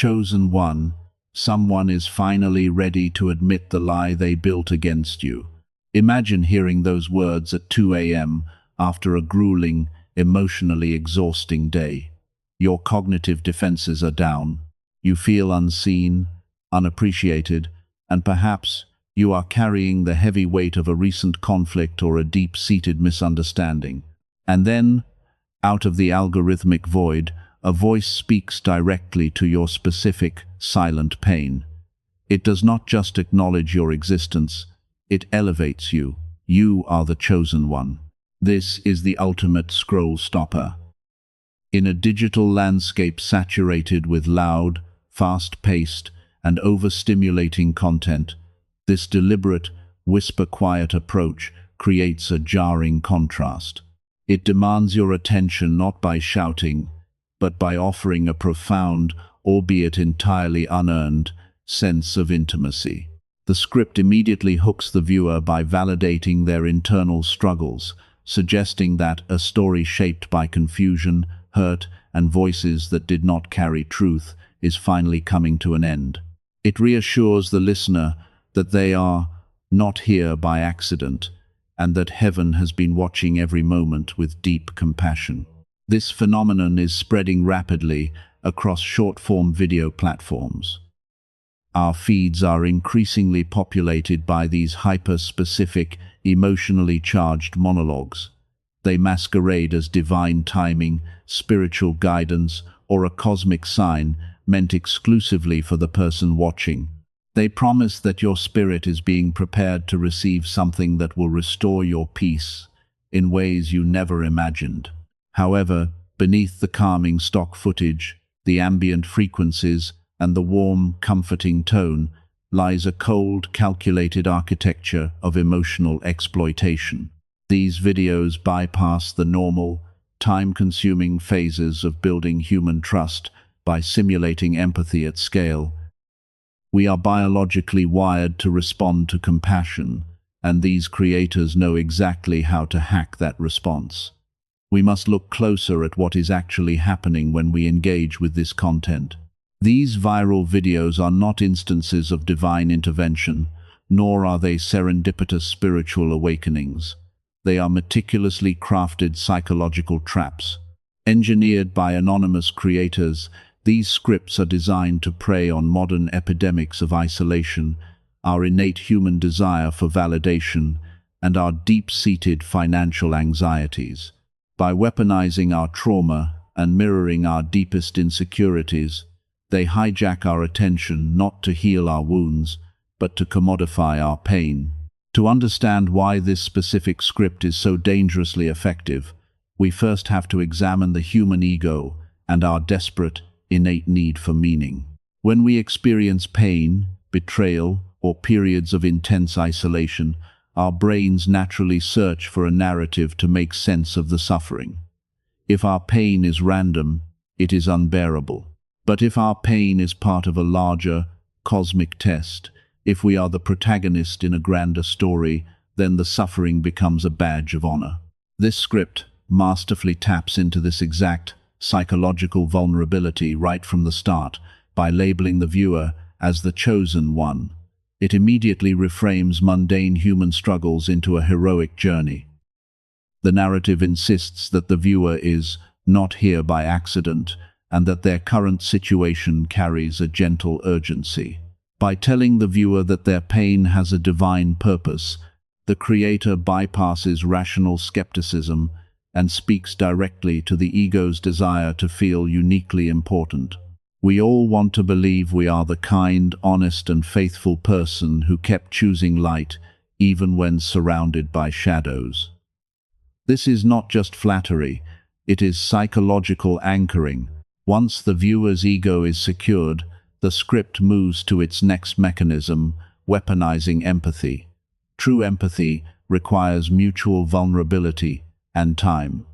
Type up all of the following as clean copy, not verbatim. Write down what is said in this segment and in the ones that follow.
Chosen one, someone is finally ready to admit the lie they built against you. Imagine hearing those words at 2 a.m. after a grueling, emotionally exhausting day. Your cognitive defenses are down. You feel unseen, unappreciated, and perhaps you are carrying the heavy weight of a recent conflict or a deep-seated misunderstanding. And then, out of the algorithmic void, a voice speaks directly to your specific, silent pain. It does not just acknowledge your existence, it elevates you. You are the chosen one. This is the ultimate scroll stopper. In a digital landscape saturated with loud, fast-paced, and overstimulating content, this deliberate, whisper-quiet approach creates a jarring contrast. It demands your attention not by shouting, but by offering a profound, albeit entirely unearned, sense of intimacy. The script immediately hooks the viewer by validating their internal struggles, suggesting that a story shaped by confusion, hurt, and voices that did not carry truth is finally coming to an end. It reassures the listener that they are not here by accident, and that heaven has been watching every moment with deep compassion. This phenomenon is spreading rapidly across short-form video platforms. Our feeds are increasingly populated by these hyper-specific, emotionally charged monologues. They masquerade as divine timing, spiritual guidance, or a cosmic sign meant exclusively for the person watching. They promise that your spirit is being prepared to receive something that will restore your peace in ways you never imagined. However, beneath the calming stock footage, the ambient frequencies, and the warm, comforting tone, lies a cold, calculated architecture of emotional exploitation. These videos bypass the normal, time-consuming phases of building human trust by simulating empathy at scale. We are biologically wired to respond to compassion, and these creators know exactly how to hack that response. We must look closer at what is actually happening when we engage with this content. These viral videos are not instances of divine intervention, nor are they serendipitous spiritual awakenings. They are meticulously crafted psychological traps. Engineered by anonymous creators, these scripts are designed to prey on modern epidemics of isolation, our innate human desire for validation, and our deep-seated financial anxieties. By weaponizing our trauma and mirroring our deepest insecurities, they hijack our attention not to heal our wounds, but to commodify our pain. To understand why this specific script is so dangerously effective, we first have to examine the human ego and our desperate, innate need for meaning. When we experience pain, betrayal, or periods of intense isolation, our brains naturally search for a narrative to make sense of the suffering. If our pain is random, it is unbearable. But if our pain is part of a larger, cosmic test, if we are the protagonist in a grander story, then the suffering becomes a badge of honor. This script masterfully taps into this exact psychological vulnerability right from the start by labeling the viewer as the chosen one. It immediately reframes mundane human struggles into a heroic journey. The narrative insists that the viewer is not here by accident, and that their current situation carries a gentle urgency. By telling the viewer that their pain has a divine purpose, the creator bypasses rational skepticism and speaks directly to the ego's desire to feel uniquely important. We all want to believe we are the kind, honest, and faithful person who kept choosing light even when surrounded by shadows. This is not just flattery, it is psychological anchoring. Once the viewer's ego is secured, the script moves to its next mechanism, weaponizing empathy. True empathy requires mutual vulnerability and time.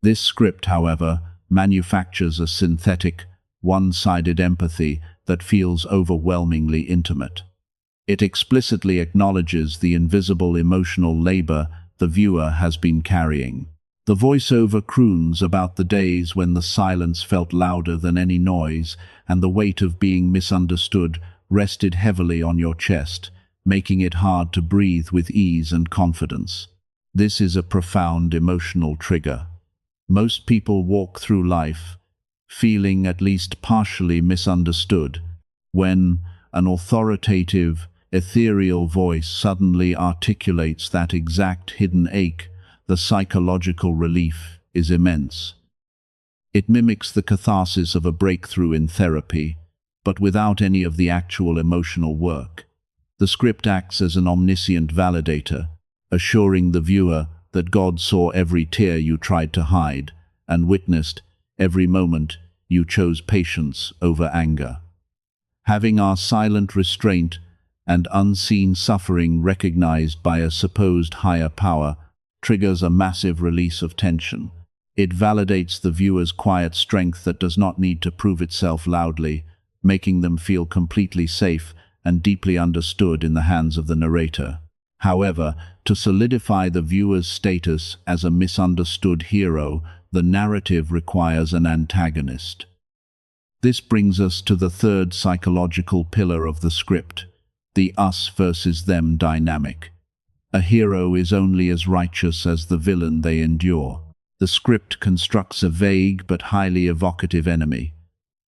This script, however, manufactures a synthetic, one-sided empathy that feels overwhelmingly intimate. It explicitly acknowledges the invisible emotional labor the viewer has been carrying. The voiceover croons about the days when the silence felt louder than any noise, and the weight of being misunderstood rested heavily on your chest, making it hard to breathe with ease and confidence. This is a profound emotional trigger. Most people walk through life feeling at least partially misunderstood when an authoritative, ethereal voice suddenly articulates that exact hidden ache. The psychological relief is immense. It mimics the catharsis of a breakthrough in therapy, but without any of the actual emotional work. The script acts as an omniscient validator, assuring the viewer that God saw every tear you tried to hide and witnessed every moment you chose patience over anger. Having our silent restraint and unseen suffering recognized by a supposed higher power triggers a massive release of tension. It validates the viewer's quiet strength that does not need to prove itself loudly, making them feel completely safe and deeply understood in the hands of the narrator. However, to solidify the viewer's status as a misunderstood hero, the narrative requires an antagonist. This brings us to the third psychological pillar of the script, the us versus them dynamic. A hero is only as righteous as the villain they endure. The script constructs a vague but highly evocative enemy,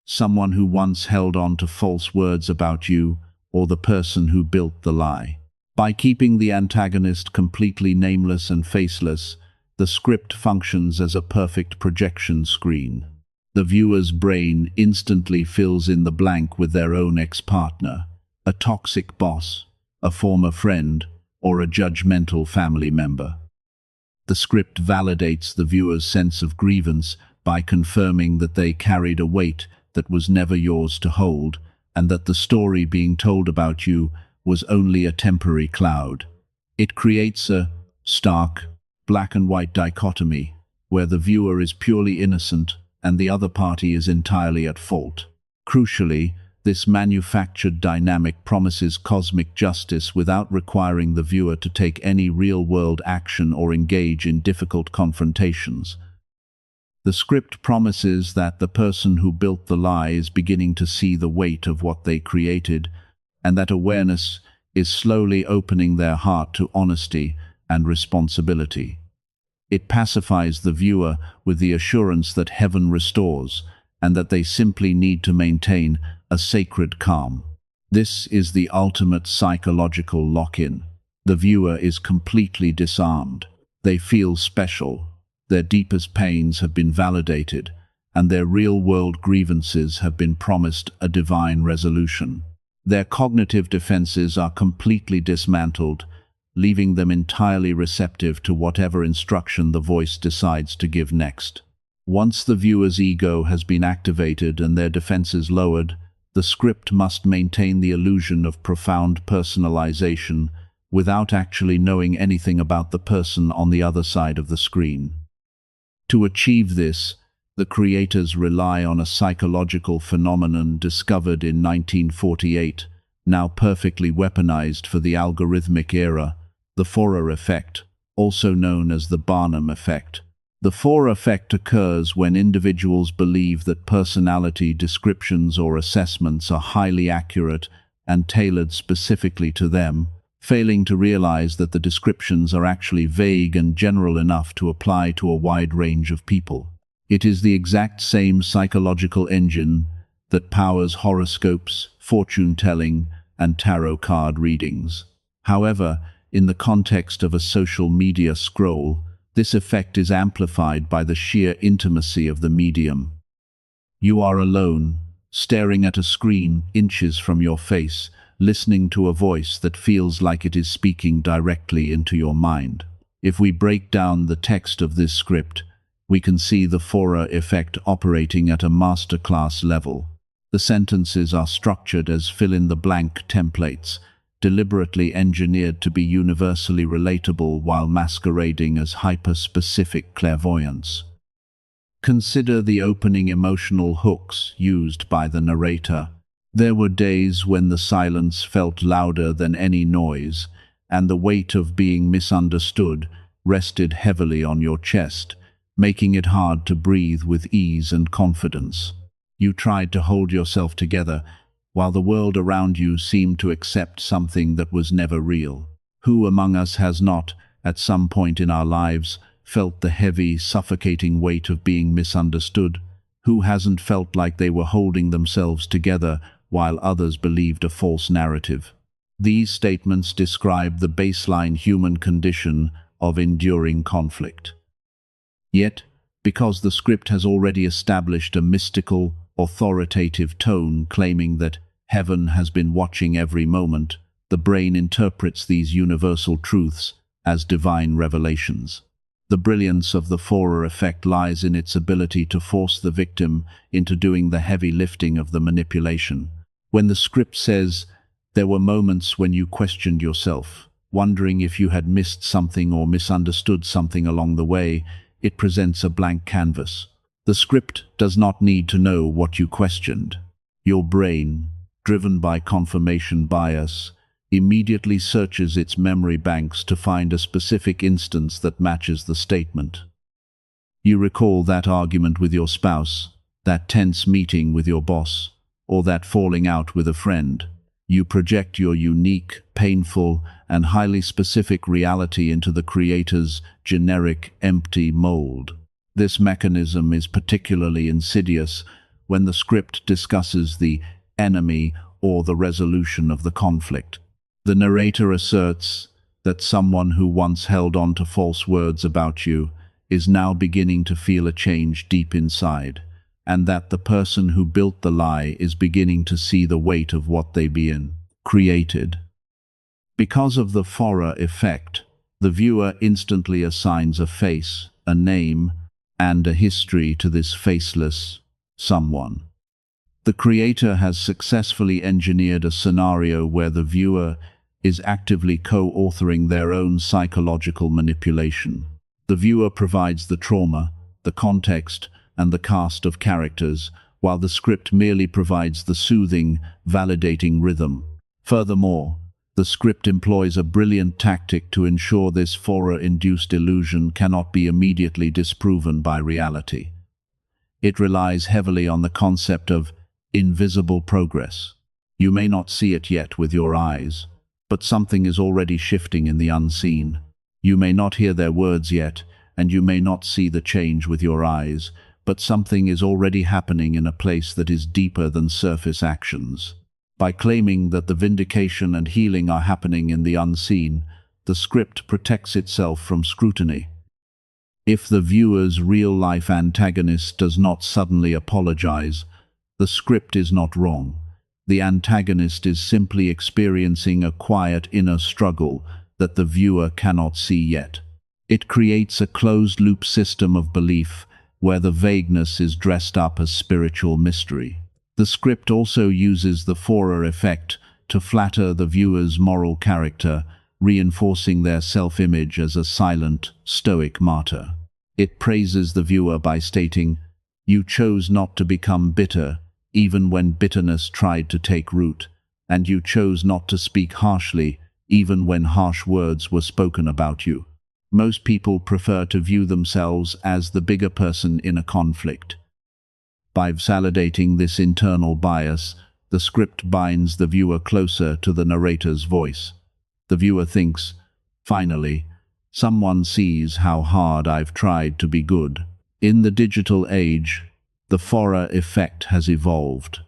someone who once held on to false words about you, or the person who built the lie. By keeping the antagonist completely nameless and faceless, the script functions as a perfect projection screen. The viewer's brain instantly fills in the blank with their own ex-partner, a toxic boss, a former friend, or a judgmental family member. The script validates the viewer's sense of grievance by confirming that they carried a weight that was never yours to hold, and that the story being told about you was only a temporary cloud. It creates a stark, black and white dichotomy, where the viewer is purely innocent and the other party is entirely at fault. Crucially, this manufactured dynamic promises cosmic justice without requiring the viewer to take any real-world action or engage in difficult confrontations. The script promises that the person who built the lie is beginning to see the weight of what they created, and that awareness is slowly opening their heart to honesty and responsibility. It pacifies the viewer with the assurance that heaven restores, and that they simply need to maintain a sacred calm. This is the ultimate psychological lock-in. The viewer is completely disarmed. They feel special. Their deepest pains have been validated, and their real-world grievances have been promised a divine resolution. Their cognitive defenses are completely dismantled, leaving them entirely receptive to whatever instruction the voice decides to give next. Once the viewer's ego has been activated and their defenses lowered, the script must maintain the illusion of profound personalization without actually knowing anything about the person on the other side of the screen. To achieve this, the creators rely on a psychological phenomenon discovered in 1948, now perfectly weaponized for the algorithmic era, the Forer effect, also known as the Barnum effect. The Forer effect occurs when individuals believe that personality descriptions or assessments are highly accurate and tailored specifically to them, failing to realize that the descriptions are actually vague and general enough to apply to a wide range of people. It is the exact same psychological engine that powers horoscopes, fortune-telling, and tarot card readings. However, in the context of a social media scroll, this effect is amplified by the sheer intimacy of the medium. You are alone, staring at a screen inches from your face, listening to a voice that feels like it is speaking directly into your mind. If we break down the text of this script, we can see the Forer effect operating at a masterclass level. The sentences are structured as fill-in-the-blank templates, deliberately engineered to be universally relatable while masquerading as hyper-specific clairvoyance. Consider the opening emotional hooks used by the narrator. There were days when the silence felt louder than any noise, and the weight of being misunderstood rested heavily on your chest, making it hard to breathe with ease and confidence. You tried to hold yourself together, while the world around you seemed to accept something that was never real. Who among us has not, at some point in our lives, felt the heavy, suffocating weight of being misunderstood? Who hasn't felt like they were holding themselves together while others believed a false narrative? These statements describe the baseline human condition of enduring conflict. Yet, because the script has already established a mystical, authoritative tone claiming that heaven has been watching every moment, the brain interprets these universal truths as divine revelations. The brilliance of the Forer effect lies in its ability to force the victim into doing the heavy lifting of the manipulation. When the script says, "There were moments when you questioned yourself, wondering if you had missed something or misunderstood something along the way," it presents a blank canvas. The script does not need to know what you questioned. Your brain, driven by confirmation bias, immediately searches its memory banks to find a specific instance that matches the statement. You recall that argument with your spouse, that tense meeting with your boss, or that falling out with a friend. You project your unique, painful, and highly specific reality into the creator's generic, empty mold. This mechanism is particularly insidious when the script discusses the enemy or the resolution of the conflict. The narrator asserts that someone who once held on to false words about you is now beginning to feel a change deep inside, and that the person who built the lie is beginning to see the weight of what they created. Because of the Forer effect, the viewer instantly assigns a face, a name, and a history to this faceless someone. The creator has successfully engineered a scenario where the viewer is actively co-authoring their own psychological manipulation. The viewer provides the trauma, the context, and the cast of characters, while the script merely provides the soothing, validating rhythm. Furthermore, the script employs a brilliant tactic to ensure this Forer-induced illusion cannot be immediately disproven by reality. It relies heavily on the concept of invisible progress. You may not see it yet with your eyes, but something is already shifting in the unseen. You may not hear their words yet, and you may not see the change with your eyes, but something is already happening in a place that is deeper than surface actions. By claiming that the vindication and healing are happening in the unseen, the script protects itself from scrutiny. If the viewer's real-life antagonist does not suddenly apologize, the script is not wrong. The antagonist is simply experiencing a quiet inner struggle that the viewer cannot see yet. It creates a closed-loop system of belief where the vagueness is dressed up as spiritual mystery. The script also uses the Forer effect to flatter the viewer's moral character, reinforcing their self-image as a silent, stoic martyr. It praises the viewer by stating, "You chose not to become bitter, even when bitterness tried to take root, and you chose not to speak harshly, even when harsh words were spoken about you." Most people prefer to view themselves as the bigger person in a conflict. By validating this internal bias, the script binds the viewer closer to the narrator's voice. The viewer thinks, "Finally, someone sees how hard I've tried to be good." In the digital age, the Forer effect has evolved.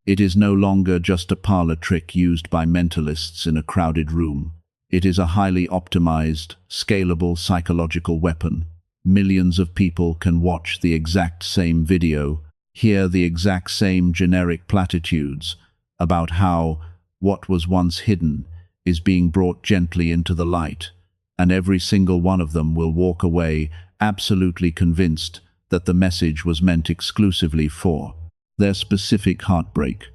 It is no longer just a parlor trick used by mentalists in a crowded room. It is a highly optimized, scalable psychological weapon. Millions of people can watch the exact same video, hear the exact same generic platitudes about how what was once hidden is being brought gently into the light, and every single one of them will walk away absolutely convinced that the message was meant exclusively for their specific heartbreak.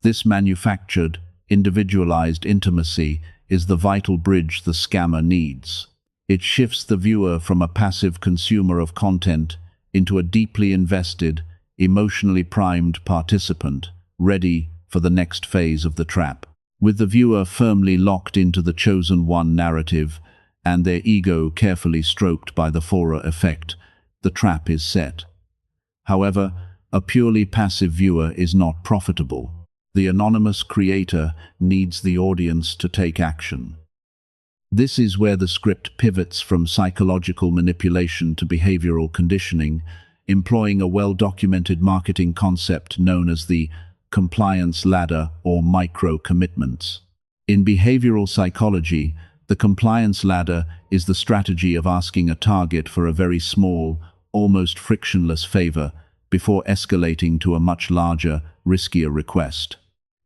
This manufactured, individualized intimacy is the vital bridge the scammer needs. It shifts the viewer from a passive consumer of content into a deeply invested, emotionally primed participant, ready for the next phase of the trap. With the viewer firmly locked into the chosen one narrative and their ego carefully stroked by the Forer effect, the trap is set. However, a purely passive viewer is not profitable. The anonymous creator needs the audience to take action. This is where the script pivots from psychological manipulation to behavioral conditioning, employing a well-documented marketing concept known as the compliance ladder or micro-commitments. In behavioral psychology, the compliance ladder is the strategy of asking a target for a very small, almost frictionless favor before escalating to a much larger, riskier request.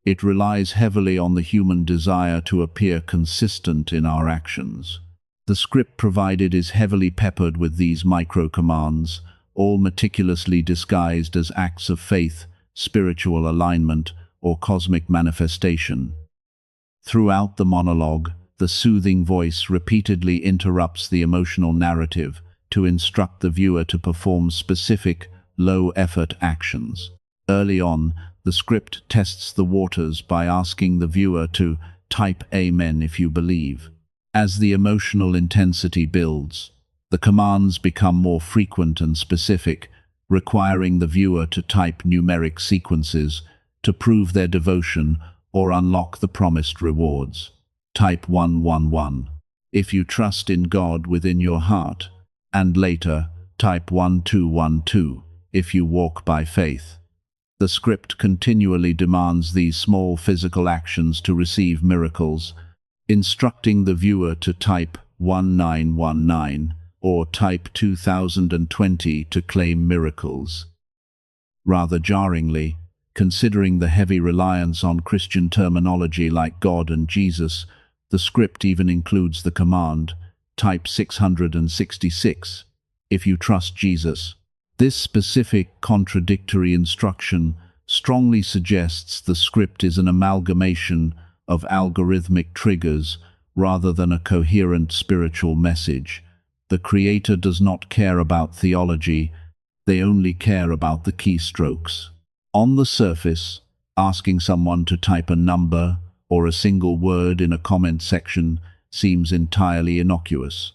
It relies heavily on the human desire to appear consistent in our actions. The script provided is heavily peppered with these micro-commands, all meticulously disguised as acts of faith, spiritual alignment, or cosmic manifestation. Throughout the monologue, the soothing voice repeatedly interrupts the emotional narrative to instruct the viewer to perform specific, low-effort actions. Early on, the script tests the waters by asking the viewer to type "Amen" if you believe. As the emotional intensity builds, the commands become more frequent and specific, requiring the viewer to type numeric sequences to prove their devotion or unlock the promised rewards. Type 111 if you trust in God within your heart, and later type 1212 if you walk by faith. The script continually demands these small physical actions to receive miracles, instructing the viewer to type 1919 or type 2020 to claim miracles. Rather jarringly, considering the heavy reliance on Christian terminology like God and Jesus, the script even includes the command, type 666, if you trust Jesus. This specific contradictory instruction strongly suggests the script is an amalgamation of algorithmic triggers rather than a coherent spiritual message. The creator does not care about theology, they only care about the keystrokes. On the surface, asking someone to type a number or a single word in a comment section seems entirely innocuous.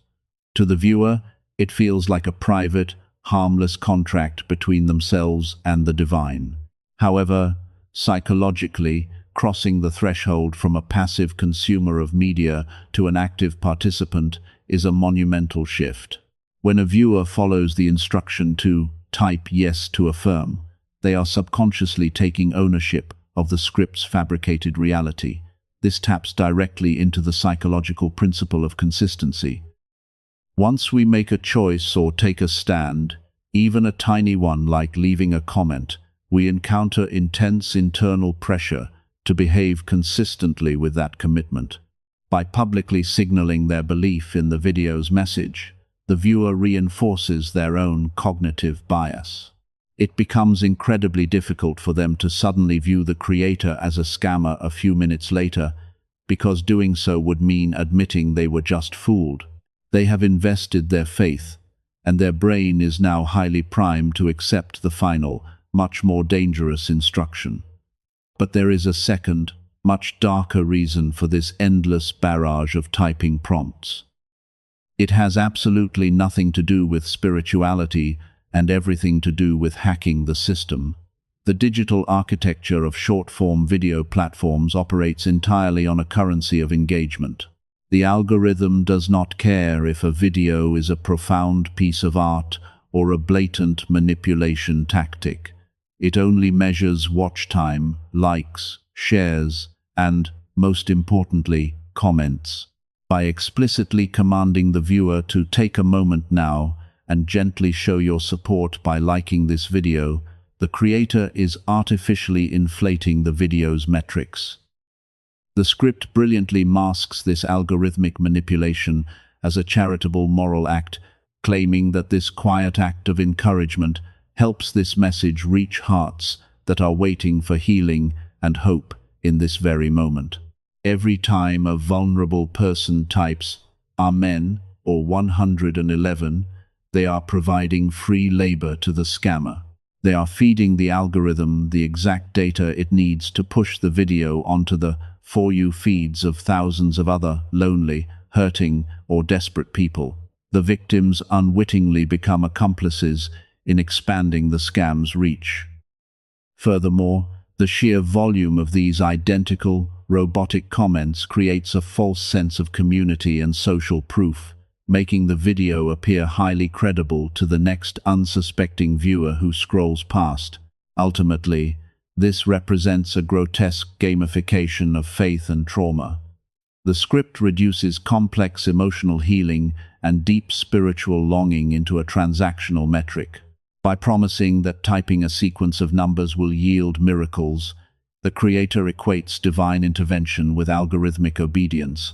To the viewer, it feels like a private, harmless contract between themselves and the divine. However, psychologically, crossing the threshold from a passive consumer of media to an active participant is a monumental shift. When a viewer follows the instruction to type yes to affirm, they are subconsciously taking ownership of the script's fabricated reality. This taps directly into the psychological principle of consistency. Once we make a choice or take a stand, even a tiny one like leaving a comment, we encounter intense internal pressure to behave consistently with that commitment. By publicly signaling their belief in the video's message, the viewer reinforces their own cognitive bias. It becomes incredibly difficult for them to suddenly view the creator as a scammer a few minutes later, because doing so would mean admitting they were just fooled. They have invested their faith, and their brain is now highly primed to accept the final, much more dangerous instruction. But there is a second, much darker reason for this endless barrage of typing prompts. It has absolutely nothing to do with spirituality and everything to do with hacking the system. The digital architecture of short-form video platforms operates entirely on a currency of engagement. The algorithm does not care if a video is a profound piece of art or a blatant manipulation tactic. It only measures watch time, likes, shares, and, most importantly, comments. By explicitly commanding the viewer to take a moment now and gently show your support by liking this video, the creator is artificially inflating the video's metrics. The script brilliantly masks this algorithmic manipulation as a charitable moral act, claiming that this quiet act of encouragement helps this message reach hearts that are waiting for healing and hope in this very moment. Every time a vulnerable person types Amen or 111, they are providing free labor to the scammer. They are feeding the algorithm the exact data it needs to push the video onto the For You feeds of thousands of other lonely, hurting, or desperate people. The victims unwittingly become accomplices in expanding the scam's reach. Furthermore, the sheer volume of these identical, robotic comments creates a false sense of community and social proof, making the video appear highly credible to the next unsuspecting viewer who scrolls past. Ultimately, this represents a grotesque gamification of faith and trauma. The script reduces complex emotional healing and deep spiritual longing into a transactional metric. By promising that typing a sequence of numbers will yield miracles, the creator equates divine intervention with algorithmic obedience.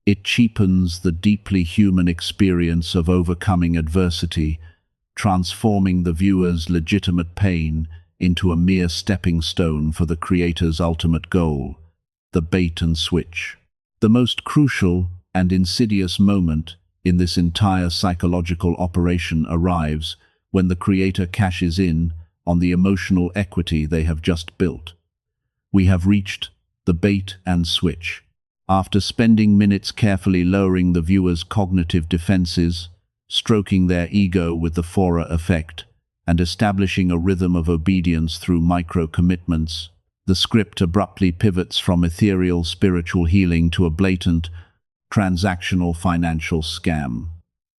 It cheapens the deeply human experience of overcoming adversity, transforming the viewer's legitimate pain into a mere stepping stone for the creator's ultimate goal, the bait and switch. The most crucial and insidious moment in this entire psychological operation arrives when the creator cashes in on the emotional equity they have just built. We have reached the bait and switch. After spending minutes carefully lowering the viewer's cognitive defenses, stroking their ego with the fora effect, and establishing a rhythm of obedience through micro-commitments, the script abruptly pivots from ethereal spiritual healing to a blatant, transactional financial scam.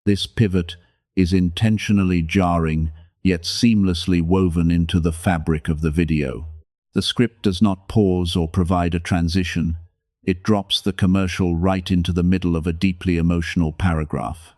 This pivot is intentionally jarring, yet seamlessly woven into the fabric of the video. The script does not pause or provide a transition. It drops the commercial right into the middle of a deeply emotional paragraph.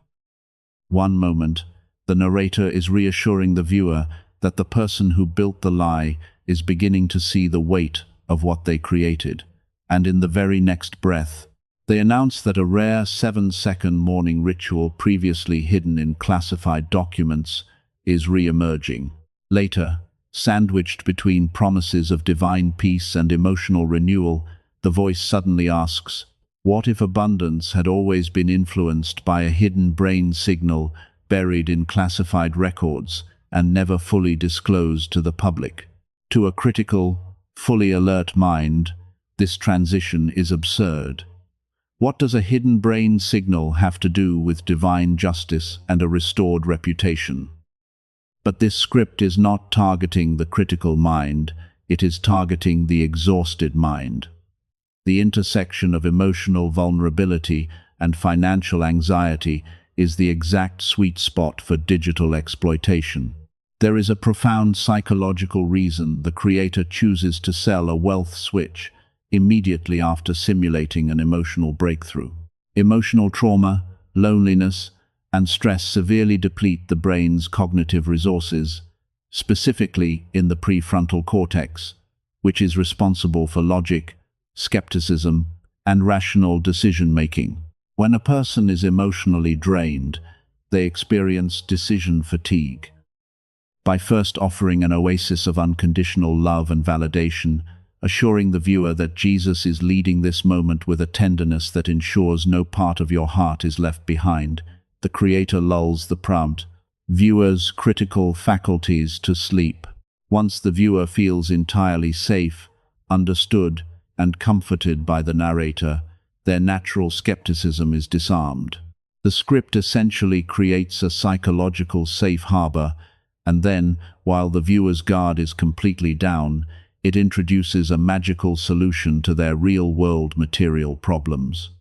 One moment, the narrator is reassuring the viewer that the person who built the lie is beginning to see the weight of what they created, and in the very next breath, they announce that a rare 7-second morning ritual previously hidden in classified documents is re-emerging. Later, sandwiched between promises of divine peace and emotional renewal, the voice suddenly asks, what if abundance had always been influenced by a hidden brain signal buried in classified records and never fully disclosed to the public? To a critical, fully alert mind, this transition is absurd. What does a hidden brain signal have to do with divine justice and a restored reputation? But this script is not targeting the critical mind, it is targeting the exhausted mind. The intersection of emotional vulnerability and financial anxiety is the exact sweet spot for digital exploitation. There is a profound psychological reason the creator chooses to sell a wealth switch immediately after simulating an emotional breakthrough. Emotional trauma, loneliness, and stress severely deplete the brain's cognitive resources, specifically in the prefrontal cortex, which is responsible for logic, skepticism, and rational decision-making. When a person is emotionally drained, they experience decision fatigue. By first offering an oasis of unconditional love and validation, assuring the viewer that Jesus is leading this moment with a tenderness that ensures no part of your heart is left behind, the creator lulls the prompt viewer's critical faculties to sleep. Once the viewer feels entirely safe, understood, and comforted by the narrator, their natural skepticism is disarmed. The script essentially creates a psychological safe harbor, and then, while the viewer's guard is completely down, it introduces a magical solution to their real-world material problems.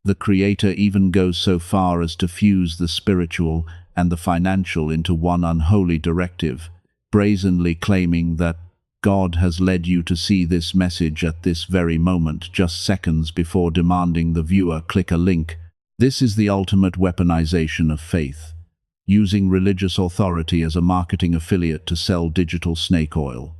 The creator even goes so far as to fuse the spiritual and the financial into one unholy directive, brazenly claiming that God has led you to see this message at this very moment, just seconds before demanding the viewer click a link. This is the ultimate weaponization of faith, using religious authority as a marketing affiliate to sell digital snake oil.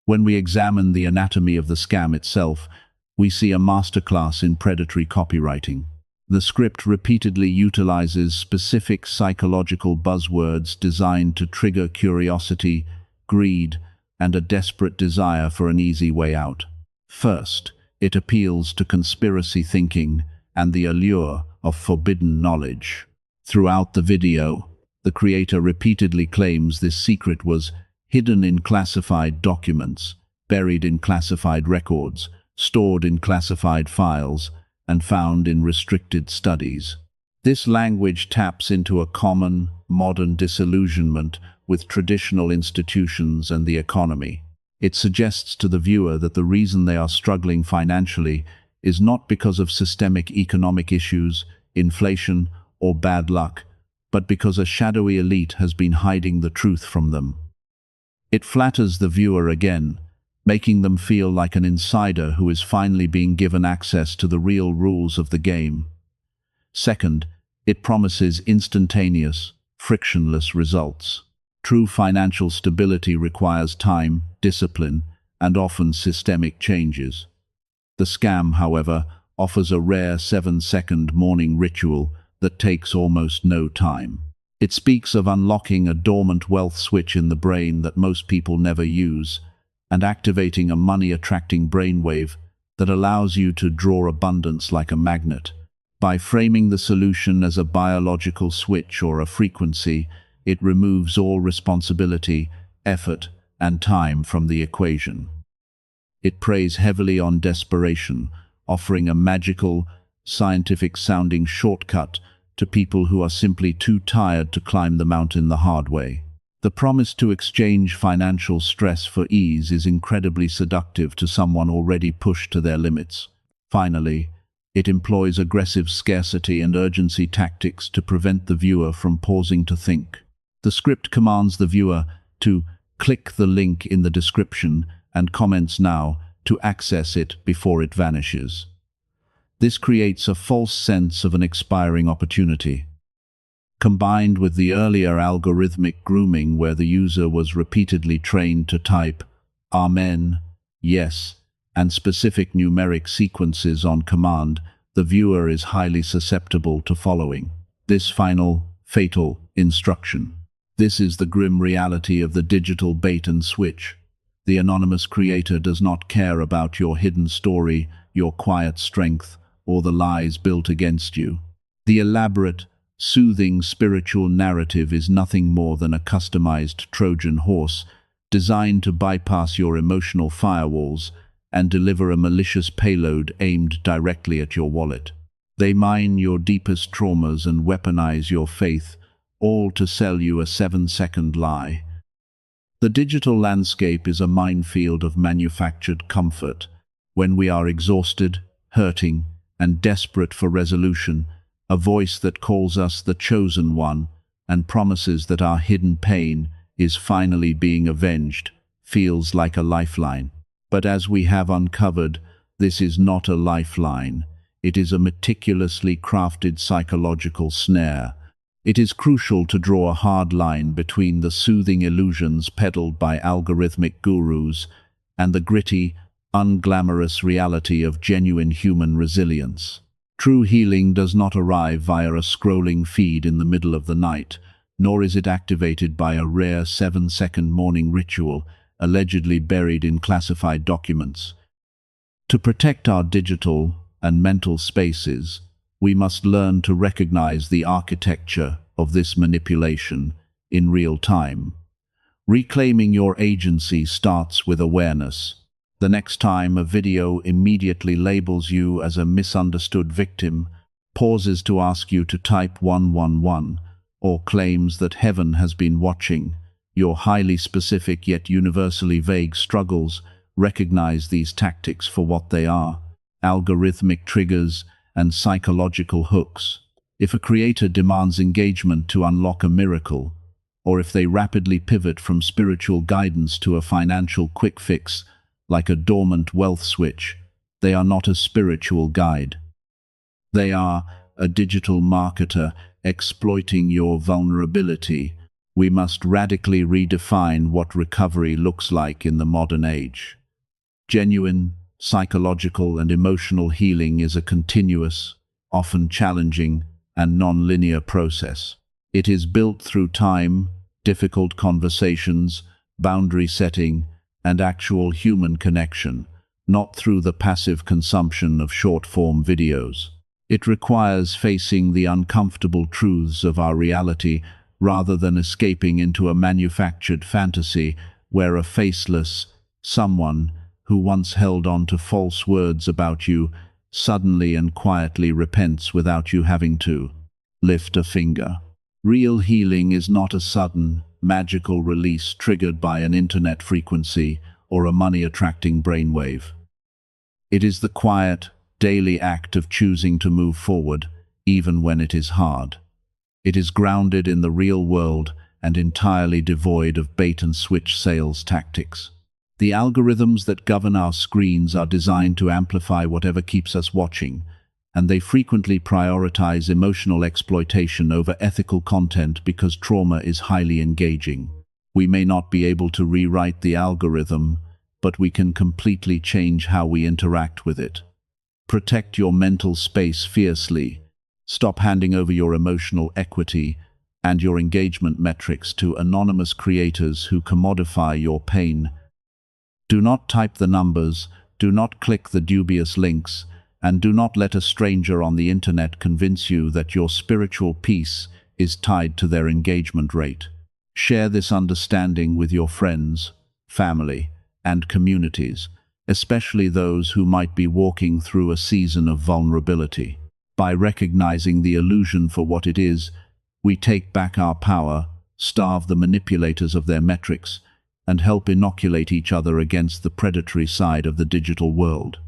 When we examine the anatomy of the scam itself, we see a masterclass in predatory copywriting. The script repeatedly utilizes specific psychological buzzwords designed to trigger curiosity, greed, and a desperate desire for an easy way out. First, it appeals to conspiracy thinking and the allure of forbidden knowledge. Throughout the video, the creator repeatedly claims this secret was hidden in classified documents, buried in classified records, stored in classified files, and found in restricted studies. This language taps into a common, modern disillusionment with traditional institutions and the economy. It suggests to the viewer that the reason they are struggling financially is not because of systemic economic issues, inflation, or bad luck, but because a shadowy elite has been hiding the truth from them. It flatters the viewer again, making them feel like an insider who is finally being given access to the real rules of the game. Second, it promises instantaneous, frictionless results. True financial stability requires time, discipline, and often systemic changes. The scam, however, offers a rare 7-second morning ritual that takes almost no time. It speaks of unlocking a dormant wealth switch in the brain that most people never use, and activating a money-attracting brainwave that allows you to draw abundance like a magnet. By framing the solution as a biological switch or a frequency, it removes all responsibility, effort, and time from the equation. It preys heavily on desperation, offering a magical, scientific-sounding shortcut to people who are simply too tired to climb the mountain the hard way. The promise to exchange financial stress for ease is incredibly seductive to someone already pushed to their limits. Finally, it employs aggressive scarcity and urgency tactics to prevent the viewer from pausing to think. The script commands the viewer to click the link in the description and comments now to access it before it vanishes. This creates a false sense of an expiring opportunity. Combined with the earlier algorithmic grooming where the user was repeatedly trained to type "Amen," "Yes," and specific numeric sequences on command, the viewer is highly susceptible to following this final, fatal instruction. This is the grim reality of the digital bait and switch. The anonymous creator does not care about your hidden story, your quiet strength, or the lies built against you. The elaborate, soothing spiritual narrative is nothing more than a customized Trojan horse designed to bypass your emotional firewalls and deliver a malicious payload aimed directly at your wallet. They mine your deepest traumas and weaponize your faith, all to sell you a 7-second lie. The digital landscape is a minefield of manufactured comfort. When we are exhausted, hurting, and desperate for resolution, a voice that calls us the chosen one and promises that our hidden pain is finally being avenged feels like a lifeline. But as we have uncovered, this is not a lifeline. It is a meticulously crafted psychological snare. It is crucial to draw a hard line between the soothing illusions peddled by algorithmic gurus and the gritty, unglamorous reality of genuine human resilience. True healing does not arrive via a scrolling feed in the middle of the night, nor is it activated by a rare 7-second morning ritual allegedly buried in classified documents. To protect our digital and mental spaces, we must learn to recognize the architecture of this manipulation in real time. Reclaiming your agency starts with awareness. The next time a video immediately labels you as a misunderstood victim, pauses to ask you to type 111, or claims that heaven has been watching, your highly specific yet universally vague struggles recognize these tactics for what they are: algorithmic triggers and psychological hooks. If a creator demands engagement to unlock a miracle, or if they rapidly pivot from spiritual guidance to a financial quick fix, like a dormant wealth switch, they are not a spiritual guide. They are a digital marketer exploiting your vulnerability. We must radically redefine what recovery looks like in the modern age. Genuine, psychological and emotional healing is a continuous, often challenging, and non-linear process. It is built through time, difficult conversations, boundary setting, and actual human connection, not through the passive consumption of short-form videos. It requires facing the uncomfortable truths of our reality rather than escaping into a manufactured fantasy where a faceless someone who once held on to false words about you suddenly and quietly repents without you having to. lift a finger. Real healing is not a sudden, magical release triggered by an internet frequency or a money-attracting brainwave. It is the quiet, daily act of choosing to move forward, even when it is hard. It is grounded in the real world and entirely devoid of bait-and-switch sales tactics. The algorithms that govern our screens are designed to amplify whatever keeps us watching, and they frequently prioritize emotional exploitation over ethical content because trauma is highly engaging. We may not be able to rewrite the algorithm, but we can completely change how we interact with it. Protect your mental space fiercely. Stop handing over your emotional equity and your engagement metrics to anonymous creators who commodify your pain. Do not type the numbers, do not click the dubious links, and do not let a stranger on the internet convince you that your spiritual peace is tied to their engagement rate. Share this understanding with your friends, family, and communities, especially those who might be walking through a season of vulnerability. By recognizing the illusion for what it is, we take back our power, starve the manipulators of their metrics, and help inoculate each other against the predatory side of the digital world.